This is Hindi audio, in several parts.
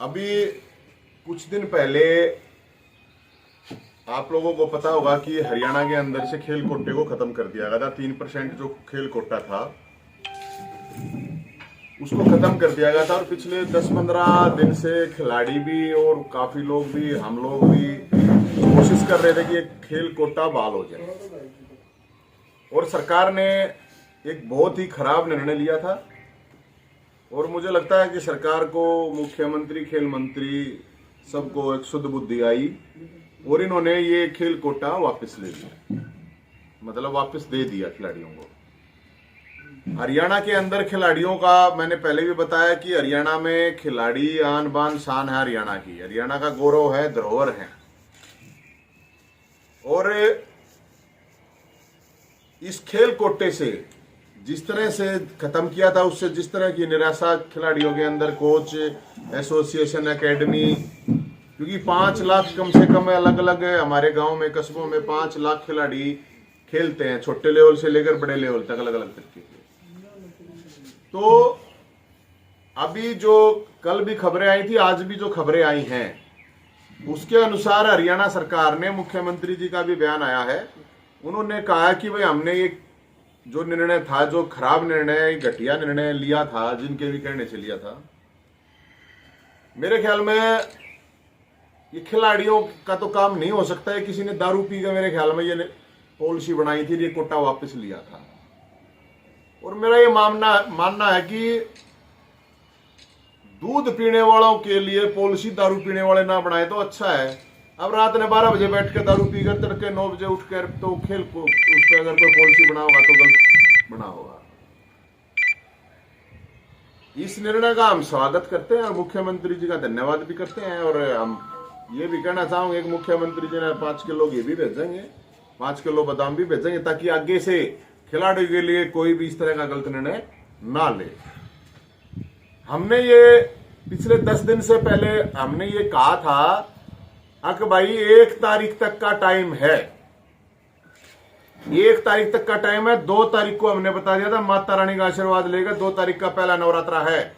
अभी कुछ दिन पहले आप लोगों को पता होगा कि हरियाणा के अंदर से खेल कोटे को खत्म कर दिया गया था। 3% जो खेल कोटा था उसको खत्म कर दिया गया था और पिछले 10-15 दिन से खिलाड़ी भी और काफी लोग भी, हम लोग भी कोशिश कर रहे थे कि एक खेल कोटा बहाल हो जाए। और सरकार ने एक बहुत ही खराब निर्णय लिया था और मुझे लगता है कि सरकार को, मुख्यमंत्री, खेल मंत्री, सबको एक शुद्ध बुद्धि आई और इन्होंने ये खेल कोटा वापस ले लिया, मतलब वापस दे दिया खिलाड़ियों को। हरियाणा के अंदर खिलाड़ियों का मैंने पहले भी बताया कि हरियाणा में खिलाड़ी आन बान शान है हरियाणा की, हरियाणा का गौरव है, धरोहर है। और इस खेल कोटे से जिस तरह से खत्म किया था, उससे जिस तरह की निराशा खिलाड़ियों के अंदर, कोच, एसोसिएशन, एकेडमी, क्योंकि 5 लाख कम से कम अलग अलग हमारे गांव में, कस्बों में 5 लाख खिलाड़ी खेलते हैं, छोटे लेवल से लेकर बड़े लेवल तक, अलग अलग तरीके के। तो अभी जो कल भी खबरें आई थी, आज भी जो खबरें आई हैं, उसके अनुसार हरियाणा सरकार ने, मुख्यमंत्री जी का भी बयान आया है, उन्होंने कहा कि भाई हमने ये जो निर्णय था, जो खराब निर्णय, घटिया निर्णय लिया था, जिनके भी कहने से लिया था, मेरे ख्याल में ये खिलाड़ियों का तो काम नहीं हो सकता है। किसी ने दारू पी कर मेरे ख्याल में ये पॉलिसी बनाई थी, ये कोटा वापस लिया था। और मेरा ये मानना है कि दूध पीने वालों के लिए पॉलिसी दारू पीने वाले ना बनाए तो अच्छा है। अब रात ने 12 बजे बैठ कर दारू पीकर तड़के 9 बजे उठकर तो खेल को उस पर अगर कोई पॉलिसी बना होगा तो गलत बना होगा। इस निर्णय का हम स्वागत करते हैं और मुख्यमंत्री जी का धन्यवाद भी करते हैं। और हम ये भी कहना चाहूंगे कि मुख्यमंत्री जी ने 5 किलो घी भी भेजेंगे, 5 किलो बादाम भी भेजेंगे, ताकि आगे से खिलाड़ियों के लिए कोई भी इस तरह का गलत निर्णय ना ले। हमने ये पिछले 10 दिन से पहले हमने ये कहा था कि भाई 1 तारीख तक का टाइम है, 1 तारीख तक का टाइम है। 2 तारीख को हमने बता दिया था, माता रानी का आशीर्वाद लेकर 2 तारीख का पहला नवरात्रा है।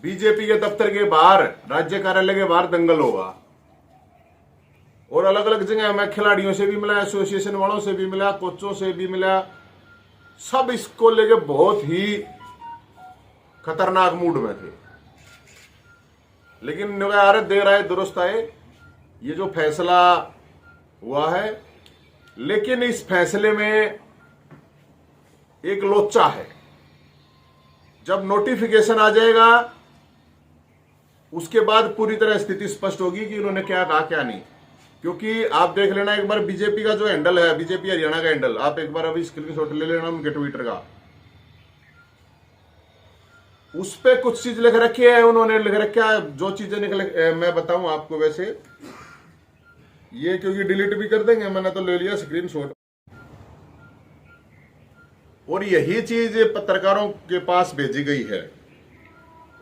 बीजेपी के दफ्तर के बाहर, राज्य कार्यालय के बाहर दंगल होगा। और अलग अलग जगह मैं खिलाड़ियों से भी मिला, एसोसिएशन वालों से भी मिला, कोचों से भी मिला, सब इसको लेके बहुत ही खतरनाक मूड में थे। लेकिन यार देर आए दुरुस्त आए, ये जो फैसला हुआ है, लेकिन इस फैसले में एक लोचा है। जब नोटिफिकेशन आ जाएगा उसके बाद पूरी तरह स्थिति स्पष्ट होगी कि इन्होंने क्या कहा क्या नहीं। क्योंकि आप देख लेना एक बार बीजेपी का जो हैंडल है, बीजेपी हरियाणा का हैंडल, आप एक बार अभी स्क्रीनशॉट ले लेना उनके ट्विटर का, उस पे कुछ चीज लिख रखी है, उन्होंने लिख रखा है जो चीजें निकले, मैं बताऊं आपको। वैसे ये क्योंकि डिलीट भी कर देंगे, मैंने तो ले लिया स्क्रीनशॉट। और यही चीज पत्रकारों के पास भेजी गई है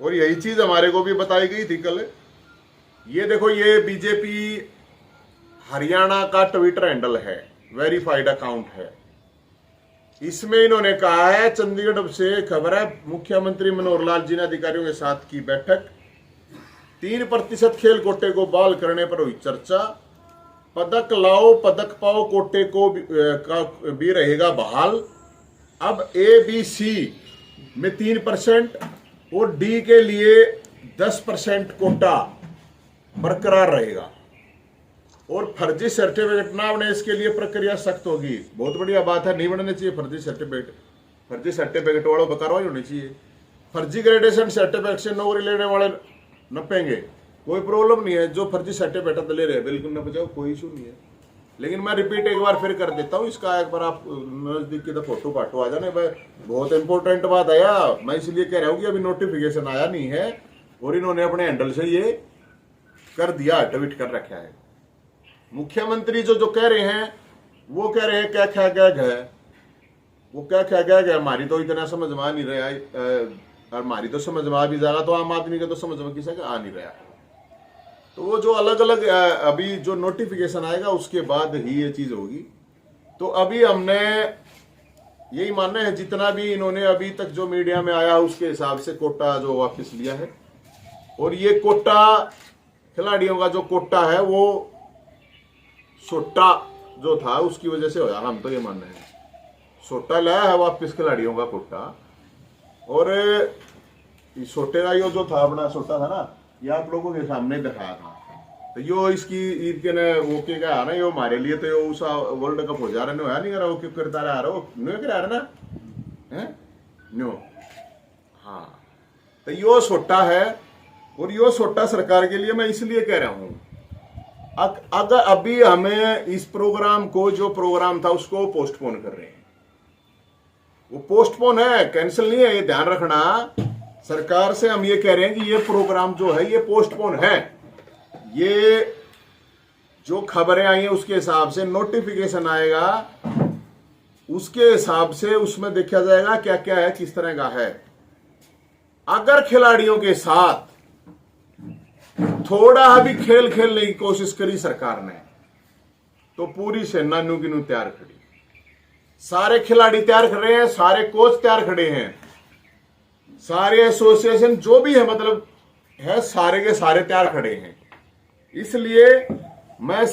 और यही चीज हमारे को भी बताई गई थी कल। ये देखो, ये बीजेपी हरियाणा का ट्विटर हैंडल है, वेरीफाइड अकाउंट है। इसमें इन्होंने कहा है, चंडीगढ़ से खबर है, मुख्यमंत्री मनोहर लाल जी ने अधिकारियों के साथ की बैठक, 3% खेल कोटे को बहाल करने पर हुई चर्चा, पदक लाओ पदक पाओ कोटे को भी रहेगा बहाल। अब ABC में 3% और D के लिए 10% कोटा बरकरार रहेगा। और फर्जी सर्टिफिकेट ना बने, इसके लिए प्रक्रिया सख्त होगी। बहुत बढ़िया बात है, नहीं बनने चाहिए फर्जी सर्टिफिकेट। फर्जी सर्टिफिकेट वालों पर कार्रवाई होनी चाहिए। फर्जी ग्रेडेशन सर्टिफिकेट से नौकरी लेने वाले नपेंगे, कोई प्रॉब्लम नहीं है। जो फर्जी सर्टिफिकेट ले रहे हैं बिल्कुल न बचाओ, कोई इशू नहीं है। लेकिन मैं रिपीट एक बार फिर कर देता हूँ इसका, एक बार आप नजदीक की तो फोटो फाटो आ जाने। बहुत इंपॉर्टेंट बात आया, मैं इसलिए कह रहा हूँ कि अभी नोटिफिकेशन आया नहीं है और इन्होंने अपने हैंडल से ये कर दिया, ट्वीट कर रखा है। मुख्यमंत्री जो कह रहे हैं, वो कह रहे हैं क्या क्या गैग है, वो क्या क्या गैग है, हमारी तो इतना समझ में आ नहीं रहा है। और हमारी तो समझ में आ भी जाएगा तो आम आदमी का तो समझ में किसी का आ नहीं रहा है। तो वो जो अलग अलग अभी जो नोटिफिकेशन आएगा उसके बाद ही ये चीज होगी। तो अभी हमने यही मानना है, जितना भी इन्होंने अभी तक जो मीडिया में आया उसके हिसाब से कोटा जो वापस लिया है। और ये कोटा खिलाड़ियों का जो कोटा है वो सोटा जो था उसकी वजह से होया, हम तो ये मान रहे हैं। सोटा लाया है वापिस खिलाड़ियों का कोटा। और इस सोटे का यो जो था अपना सोटा था ना, ये आप लोगों के सामने दिखाया था। तो यो इसकी ईद के ने वो के क्या ना, यो हमारे लिए तो यो उस वर्ल्ड कप हो जा रहा है नहीं करा, वो क्यों करता रहा न्यू करा रहा ना है न्यू। हाँ तो यो सोटा है। और यो सोटा सरकार के लिए मैं इसलिए कह रहा हूं, अगर अभी हमें इस प्रोग्राम को, जो प्रोग्राम था उसको पोस्टपोन कर रहे हैं, वो पोस्टपोन है, कैंसिल नहीं है, ये ध्यान रखना। सरकार से हम ये कह रहे हैं कि ये प्रोग्राम जो है ये पोस्टपोन है। ये जो खबरें आई हैं उसके हिसाब से नोटिफिकेशन आएगा, उसके हिसाब से उसमें देखा जाएगा क्या क्या है, किस तरह का है। अगर खिलाड़ियों के साथ थोड़ा भी खेल खेलने की कोशिश करी सरकार ने, तो पूरी सेना न्यू की न्यू तैयार खड़ी। सारे खिलाड़ी तैयार खड़े हैं, सारे कोच तैयार खड़े हैं, सारे एसोसिएशन जो भी है मतलब है, सारे के सारे तैयार खड़े हैं। इसलिए मैं